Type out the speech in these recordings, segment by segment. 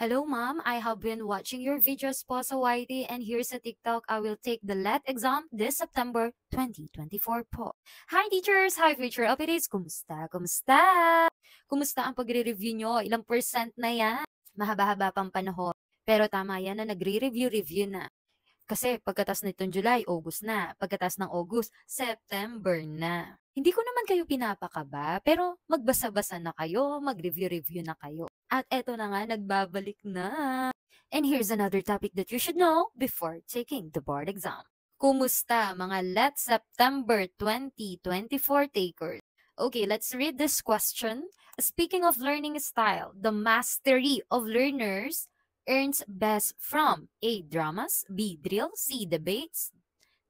Hello, ma'am. I have been watching your videos po sa YT and here sa TikTok, I will take the LET exam this September 2024 po. Hi, teachers! Hi, future updates! Kumusta? Kumusta? Kumusta ang pagre-review nyo? Ilang percent na yan? Mahaba-haba pang panahon. Pero tama yan na nagre-review na. Kasi pagkatas nitong July, August na. Pagkatas ng August, September na. Hindi ko naman kayo pinapakaba, pero magbasa-basa na kayo, mag-review-review na kayo. At eto na nga, nagbabalik na. And here's another topic that you should know before taking the board exam. Kumusta mga LET September 2024 takers? Okay, let's read this question. Speaking of learning style, the mastery of learners earns best from A. Dramas, B. Drill, C. Debates,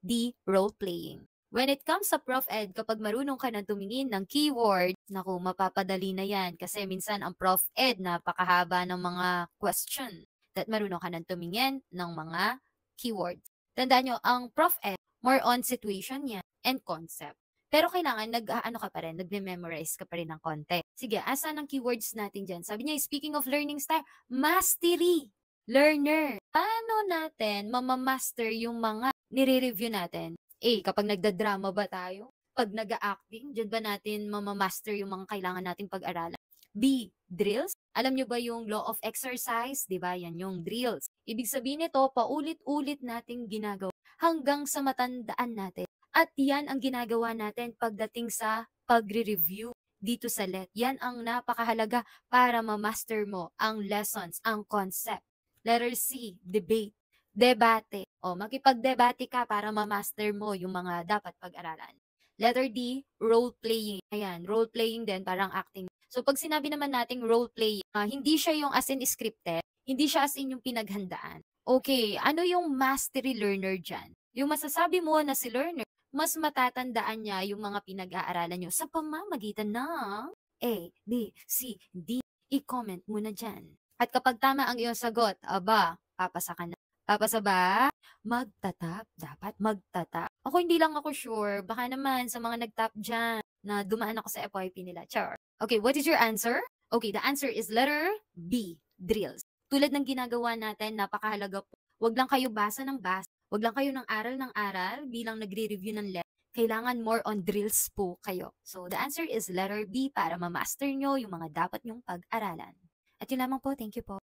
D. Role-playing. When it comes sa Prof Ed, kapag marunong ka na tumingin ng keyword, naku, mapapadali na yan. Kasi minsan ang Prof Ed, napakahaba ng mga question that marunong ka na tumingin ng mga keywords. Tandaan nyo, ang Prof Ed, more on situation yan and concept. Pero kailangan nag-ano ka pa rin, nagme-memorize ka pa rin ng konti. Sige, asan ang keywords natin dyan? Sabi niya, speaking of learning style, mastery, learner. Paano natin mamamaster yung mga nire-review natin? Kapag nagda-drama ba tayo? Pag nag-acting, dyan ba natin mamamaster yung mga kailangan nating pag-aralan? B. Drills. Alam nyo ba yung law of exercise? Diba? Yan yung drills. Ibig sabihin nito, paulit-ulit nating ginagawa hanggang sa matandaan natin. At yan ang ginagawa natin pagdating sa pagre-review dito sa LET. Yan ang napakahalaga para ma-master mo ang lessons, ang concept. Letter C, debate. Debate. Makipag-debate ka para ma-master mo yung mga dapat pag-aralan. Letter D, role-playing. Ayan, role-playing din, parang acting. So, pag sinabi naman nating role-playing, hindi siya yung as in scripted, hindi siya as in yung pinaghandaan. Okay, ano yung mastery learner dyan? Yung masasabi mo na si learner, mas matatandaan niya yung mga pinag-aaralan nyo sa pamamagitan ng A, B, C, D. I-comment mo na dyan. At kapag tama ang iyong sagot, aba, papasa ka na. Papasa ba? Magtatap. Dapat magtatap. Ako hindi lang ako sure. Baka naman sa mga nagtap dyan na dumaan ako sa FYP nila. Char. Okay, what is your answer? Okay, the answer is letter B, drills. Tulad ng ginagawa natin, napakahalaga po. Huwag lang kayo basa ng basa. Huwag lang kayo ng aral bilang nagre-review ng LET. Kailangan more on drills po kayo. So, the answer is letter B para ma-master nyo yung mga dapat nyong pag-aralan. At yun lamang po. Thank you po.